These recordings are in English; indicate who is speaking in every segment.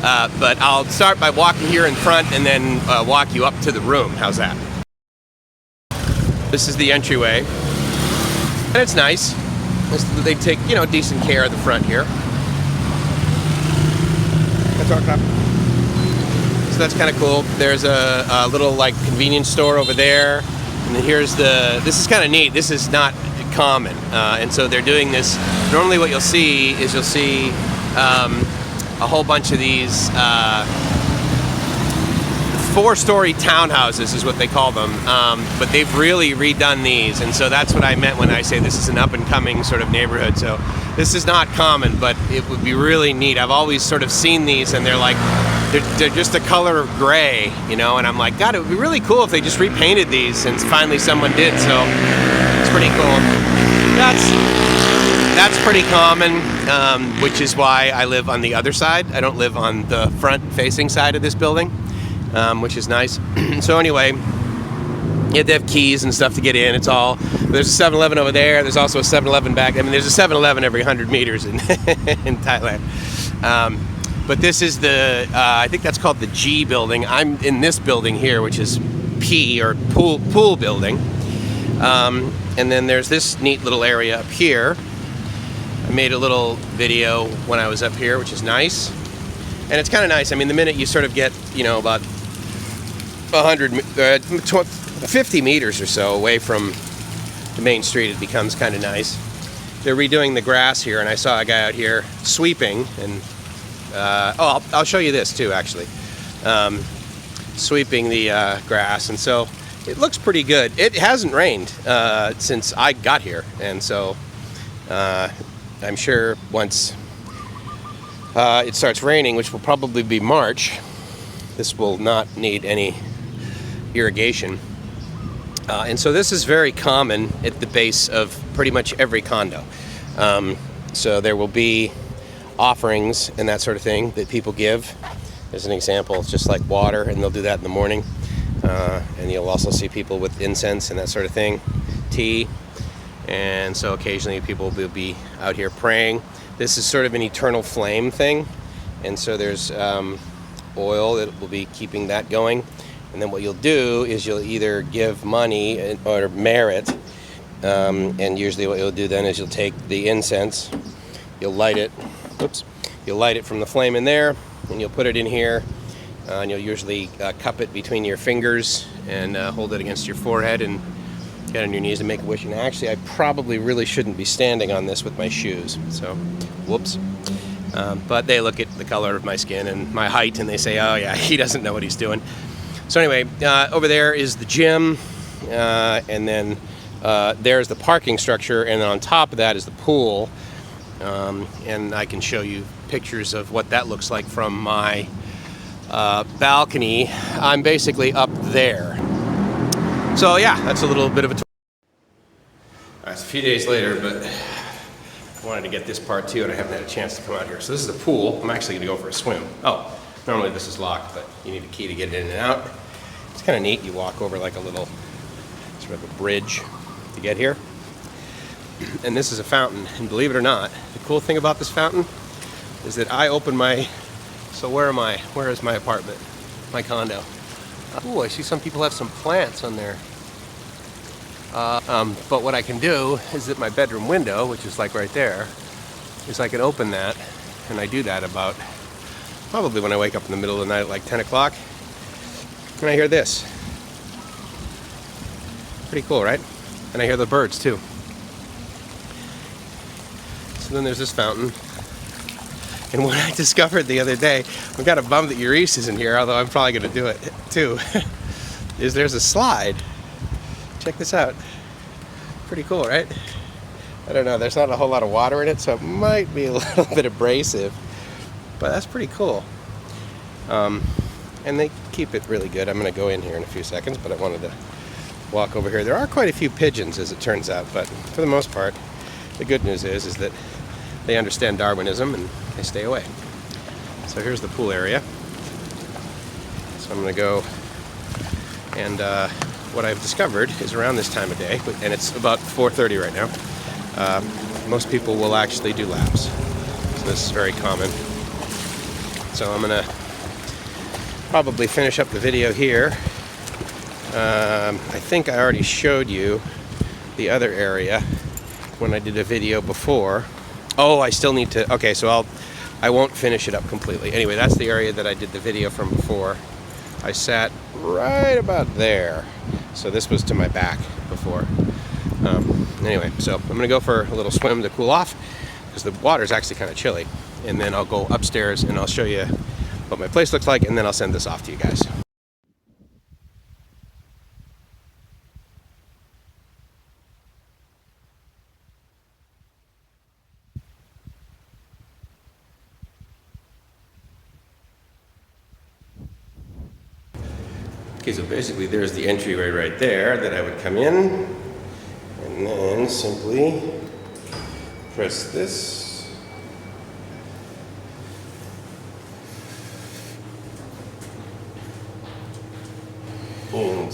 Speaker 1: But I'll start by walking here in front and then walk you up to the room. How's that? This is the entryway, and it's nice. They take, you know, decent care of the front here. So that's kind of cool. There's a little like convenience store over there, and then here's this is kind of neat. This is not common, and so they're doing this. Normally what you'll see is a whole bunch of these 4-story townhouses is what they call them, but they've really redone these, and so that's what I meant when I say this is an up-and-coming sort of neighborhood. So this is not common, but it would be really neat. I've always sort of seen these, and they're just a color of gray, you know, and I'm like, God, it would be really cool if they just repainted these, and finally someone did, so it's pretty cool. That's pretty common, which is why I live on the other side. I don't live on the front-facing side of this building. Which is nice. So anyway, you have to have keys and stuff to get in. There's a 7-Eleven over there. There's also a 7-Eleven back. I mean, there's a 7-Eleven every 100 meters in Thailand. But this is I think that's called the G building. I'm in this building here, which is P, or pool building. And then there's this neat little area up here. I made a little video when I was up here, which is nice. And it's kind of nice. I mean, the minute you sort of get, you know, about 50 meters or so away from the main street, it becomes kind of nice. They're redoing the grass here, and I saw a guy out here sweeping, and I'll show you this too, actually. Sweeping the grass, and so it looks pretty good. It hasn't rained since I got here, and so I'm sure once it starts raining, which will probably be March, this will not need any irrigation. And so this is very common at the base of pretty much every condo. So there will be offerings and that sort of thing that people give. As an example, it's just like water, and they'll do that in the morning. And you'll also see people with incense and that sort of thing, tea. And so occasionally people will be out here praying. This is sort of an eternal flame thing, and so there's oil that will be keeping that going. And then what you'll do is you'll either give money or merit, and usually what you'll do then is you'll take the incense, you'll light it, you'll light it from the flame in there, and you'll put it in here, and you'll usually cup it between your fingers and hold it against your forehead and get on your knees and make a wish. And actually, I probably really shouldn't be standing on this with my shoes, so whoops. But they look at the color of my skin and my height, and they say, oh yeah, he doesn't know what he's doing. So anyway, over there is the gym, and then there's the parking structure, and then on top of that is the pool. And I can show you pictures of what that looks like from my balcony. I'm basically up there. So yeah, that's a little bit of a tour. All right, it's a few days later, but I wanted to get this part too, and I haven't had a chance to come out here. So this is the pool. I'm actually gonna go for a swim. Oh, normally this is locked, but you need a key to get it in and out. It's kind of neat. You walk over like a little, sort of a bridge to get here. And this is a fountain, and believe it or not, the cool thing about this fountain is that I open my, so where am I? Where is my apartment? My condo. Ooh, I see some people have some plants on there. But what I can do is that my bedroom window, which is like right there, is I can open that, and I do that about, probably when I wake up in the middle of the night at like 10 o'clock, and I hear this. Pretty cool, right? And I hear the birds too. So then there's this fountain. And what I discovered the other day, I'm kind of bummed that Urice isn't here, although I'm probably going to do it too, is there's a slide. Check this out. Pretty cool, right? I don't know, there's not a whole lot of water in it, so it might be a little bit abrasive, but that's pretty cool. And they keep it really good. I'm going to go in here in a few seconds, but I wanted to walk over here. There are quite a few pigeons, as it turns out, but for the most part, the good news is that they understand Darwinism and they stay away. So here's the pool area. So I'm going to go, and what I've discovered is around this time of day, and it's about 4:30 right now, most people will actually do laps. So this is very common. So I'm gonna probably finish up the video here. I think I already showed you the other area when I did a video before. Oh, I still need to, okay, so I won't finish it up completely. Anyway, that's the area that I did the video from before. I sat right about there. So this was to my back before. Anyway, so I'm gonna go for a little swim to cool off because the water is actually kind of chilly. And then I'll go upstairs and I'll show you what my place looks like, and then I'll send this off to you guys. Okay, so basically there's the entryway right there that I would come in, and then simply press this.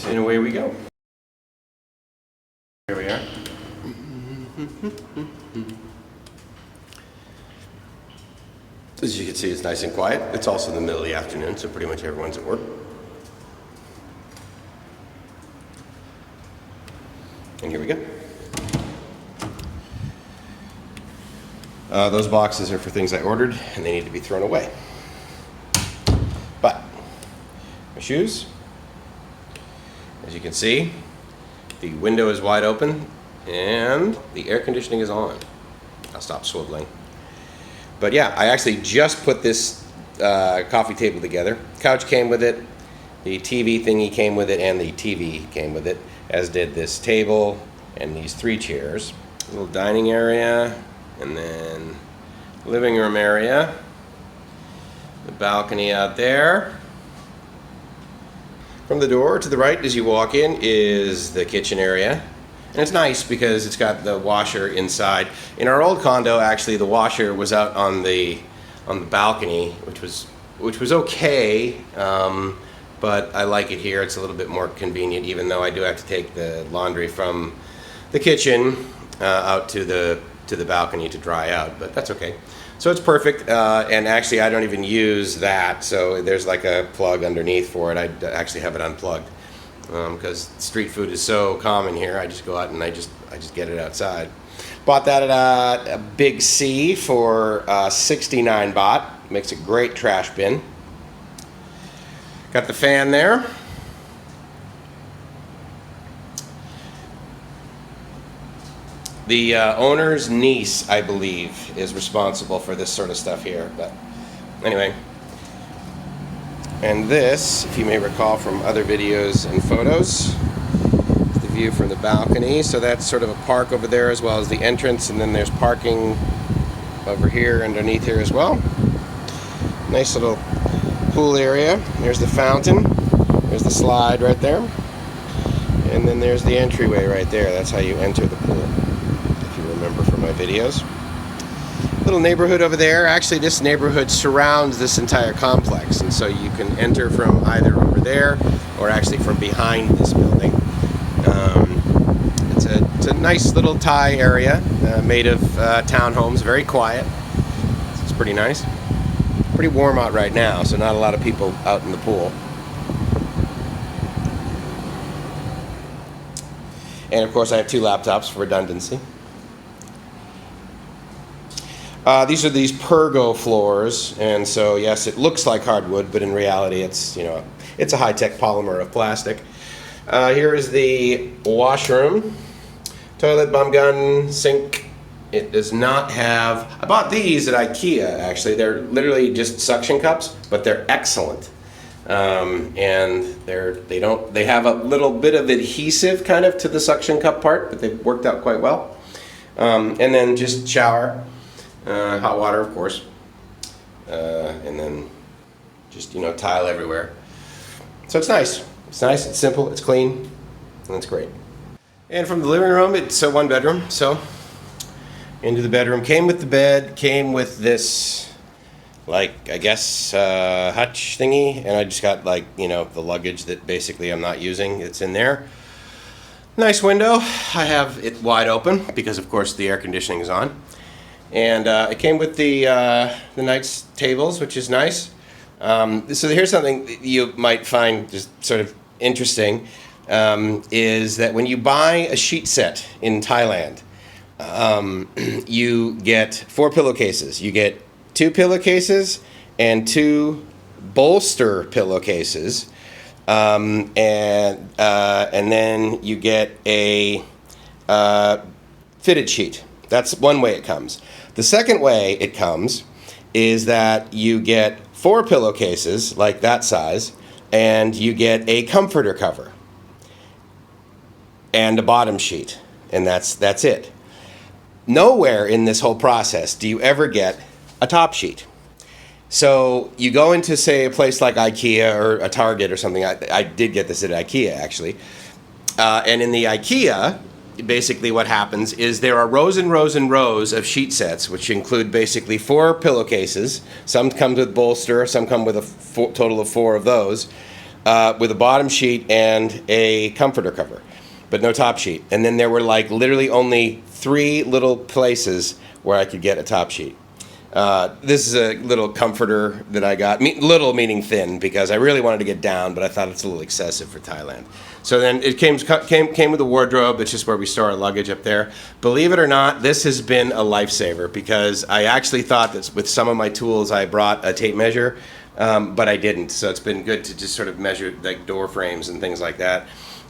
Speaker 1: And away we go. Here we are. As you can see, it's nice and quiet. It's also the middle of the afternoon, so pretty much everyone's at work. And here we go. Those boxes are for things I ordered, and they need to be thrown away. But my shoes, as you can see, the window is wide open and the air conditioning is on. I'll stop swiveling. But yeah, I actually just put this coffee table together. Couch came with it, the TV thingy came with it, and the TV came with it, as did this table and these 3 chairs. A little dining area, and then living room area, the balcony out there. From the door to the right as you walk in is the kitchen area. And it's nice because it's got the washer inside. In our old condo, actually, the washer was out on the balcony, which was okay. But I like it here. It's a little bit more convenient, even though I do have to take the laundry from the kitchen out to the balcony to dry out, but that's okay. So it's perfect, and actually I don't even use that, so there's like a plug underneath for it. I actually have it unplugged because street food is so common here. I just go out and I just get it outside. Bought that at a Big C for 69 baht. Makes a great trash bin. Got the fan there. The owner's niece, I believe, is responsible for this sort of stuff here. But anyway, and this, if you may recall from other videos and photos, is the view from the balcony. So that's sort of a park over there as well as the entrance, and then there's parking over here underneath here as well. Nice little pool area. There's the fountain. There's the slide right there. And then there's the entryway right there. That's how you enter the pool, if you remember from my videos. Little neighborhood over there. Actually, this neighborhood surrounds this entire complex, and so you can enter from either over there or actually from behind this building. It's a nice little Thai area made of townhomes, very quiet. It's pretty nice. Pretty warm out right now, so not a lot of people out in the pool. And of course I have 2 laptops for redundancy. These are these Pergo floors, and so yes, it looks like hardwood, but in reality it's, you know, it's a high-tech polymer of plastic. Here is the washroom, toilet, bum gun, sink. It does not have, I bought these at IKEA actually. They're literally just suction cups, but they're excellent. And they have a little bit of adhesive kind of to the suction cup part, but they've worked out quite well. And then just shower, hot water of course, and then just, you know, tile everywhere. So it's nice. It's nice, it's simple, it's clean, and it's great. And from the living room, it's a 1 bedroom, so into the bedroom. Came with the bed, came with this, like, I guess, hutch thingy, and I just got, like, you know, the luggage that basically I'm not using. It's in there. Nice window. I have it wide open because, of course, the air conditioning is on. And it came with the nice tables, which is nice. So here's something that you might find just sort of interesting, is that when you buy a sheet set in Thailand, you get 4 pillowcases. You get 2 pillowcases and 2 bolster pillowcases, and then you get a fitted sheet. That's one way it comes. The second way it comes is that you get 4 pillowcases, like that size, and you get a comforter cover and a bottom sheet, and that's it. Nowhere in this whole process do you ever get a top sheet. So you go into, say, a place like IKEA or a Target or something. I did get this at IKEA, actually. And in the IKEA, basically what happens is there are rows and rows and rows of sheet sets, which include basically 4 pillowcases. Some come with bolster, some come with a total of 4 of those, with a bottom sheet and a comforter cover, but no top sheet. And then there were like literally only 3 little places where I could get a top sheet. This is a little comforter that I got, little meaning thin, because I really wanted to get down, but I thought it's a little excessive for Thailand. So then it came with a wardrobe. It's just where we store our luggage up there. Believe it or not, this has been a lifesaver, because I actually thought that with some of my tools I brought a tape measure, but I didn't. So it's been good to just sort of measure like door frames and things like that,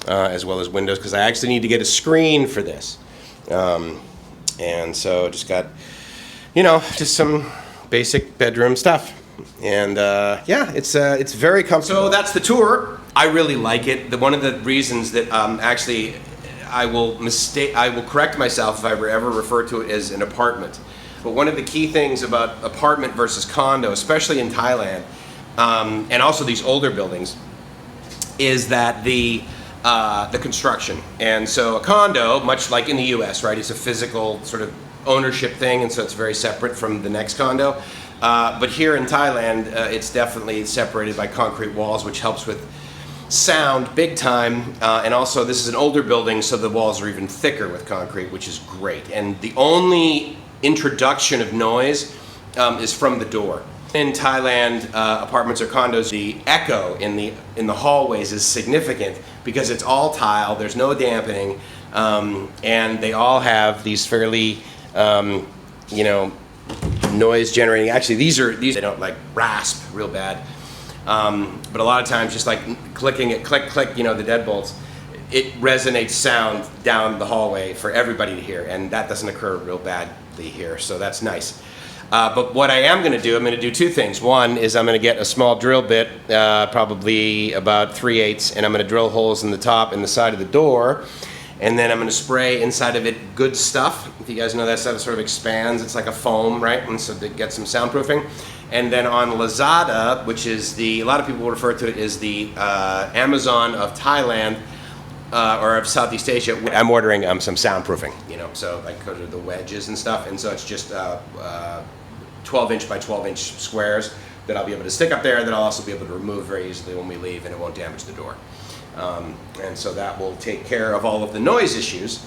Speaker 1: as well as windows, because I actually need to get a screen for this. And so just got, just some basic bedroom stuff. And yeah, it's very comfortable. So that's the tour. I really like it. One of the reasons that actually I will correct myself if I ever refer to it as an apartment. But one of the key things about apartment versus condo, especially in Thailand, and also these older buildings, is that the construction. And so a condo, much like in the U.S., right, it's a physical sort of ownership thing, and so it's very separate from the next condo. But here in Thailand, it's definitely separated by concrete walls, which helps with sound big time. And also, this is an older building, so the walls are even thicker with concrete, which is great. And the only introduction of noise is from the door. In Thailand, apartments or condos, the echo in the hallways is significant because it's all tile. There's no dampening, and they all have these fairly, noise generating. Actually, these they don't like rasp real bad, but a lot of times just like clicking it, click, the deadbolts, it resonates sound down the hallway for everybody to hear, and that doesn't occur real badly here. So that's nice. But what I am going to do, I'm going to do 2 things. One is I'm going to get a small drill bit, probably about 3/8, and I'm going to drill holes in the top and the side of the door. And then I'm going to spray inside of it good stuff. If you guys know that stuff, sort of expands. It's like a foam, right? And so to get some soundproofing. And then on Lazada, which is a lot of people will refer to it as the Amazon of Thailand, or of Southeast Asia, I'm ordering some soundproofing, so like go to the wedges and stuff. And so it's just 12-inch by 12-inch squares that I'll be able to stick up there that I'll also be able to remove very easily when we leave, and it won't damage the door. And so that will take care of all of the noise issues,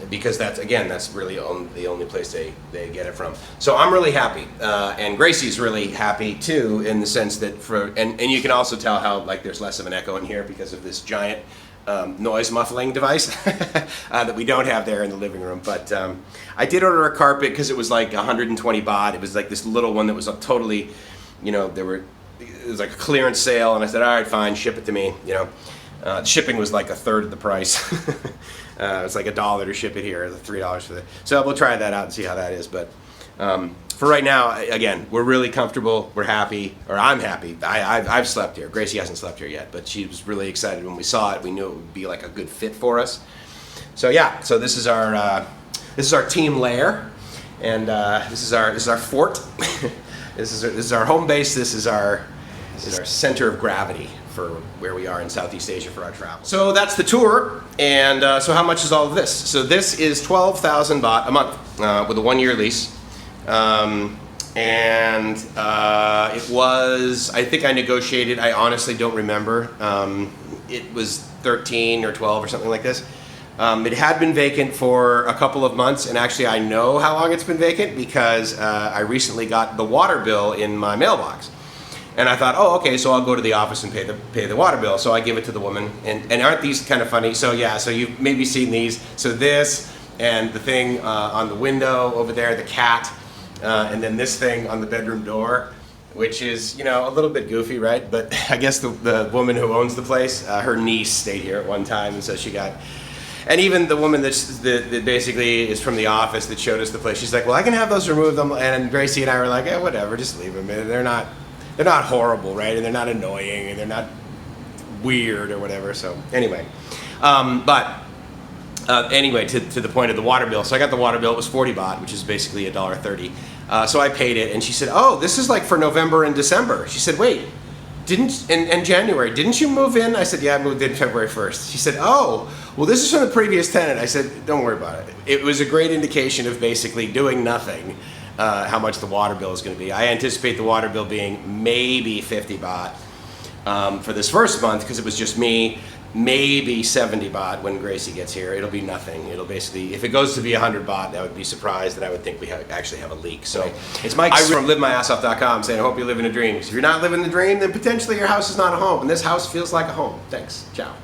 Speaker 1: because that's really the only place they get it from. So I'm really happy, and Gracie's really happy too, in the sense that and you can also tell how like there's less of an echo in here because of this giant noise muffling device that we don't have there in the living room. But I did order a carpet because it was like 120 baht. It was like this little one that was totally, it was like a clearance sale, and I said, all right, fine, ship it to me. Shipping was like 1/3 of the price. It's like $1 to ship it here, $3 for that. So we'll try that out and see how that is. But for right now, again, we're really comfortable. We're happy, or I'm happy. I've slept here. Gracie hasn't slept here yet, but she was really excited when we saw it. We knew it would be like a good fit for us. So yeah, so this is our team lair, and this is our fort. This is our home base. This is our center of gravity for where we are in Southeast Asia for our travel. So that's the tour, and so how much is all of this? So this is 12,000 baht a month with a 1-year lease, and it was, I think I negotiated, I honestly don't remember, it was 13 or 12 or something like this. It had been vacant for a couple of months, and actually I know how long it's been vacant because I recently got the water bill in my mailbox. And I thought, oh, okay, so I'll go to the office and pay the water bill. So I give it to the woman, and aren't these kind of funny? So yeah, so you've maybe seen these. So this, and the thing on the window over there, the cat, and then this thing on the bedroom door, which is, you know, a little bit goofy, right? But I guess the woman who owns the place, her niece stayed here at one time, and so she got. And even the woman that basically is from the office that showed us the place, she's like, well, I can have those removed. And Gracie and I were like, whatever, just leave them. They're not horrible, right? And they're not annoying, and they're not weird or whatever. So anyway, anyway, to the point of the water bill. So I got the water bill. It was 40 baht, which is basically $1.30. So I paid it, and she said, oh, this is like for November and December. She said, wait, in January, didn't you move in? I said, yeah, I moved in February 1st. She said, oh, well, this is from the previous tenant. I said, don't worry about it. It was a great indication of basically doing nothing, how much the water bill is going to be. I anticipate the water bill being maybe 50 baht for this first month, because it was just me. Maybe 70 baht when Gracie gets here. It'll be nothing. It'll basically, if it goes to be 100 baht, I would be surprised, and I would think we actually have a leak. So it's Mike from LiveMyAssOff.com saying, I hope you're living a dream. If you're not living the dream, then potentially your house is not a home, and this house feels like a home. Thanks. Ciao.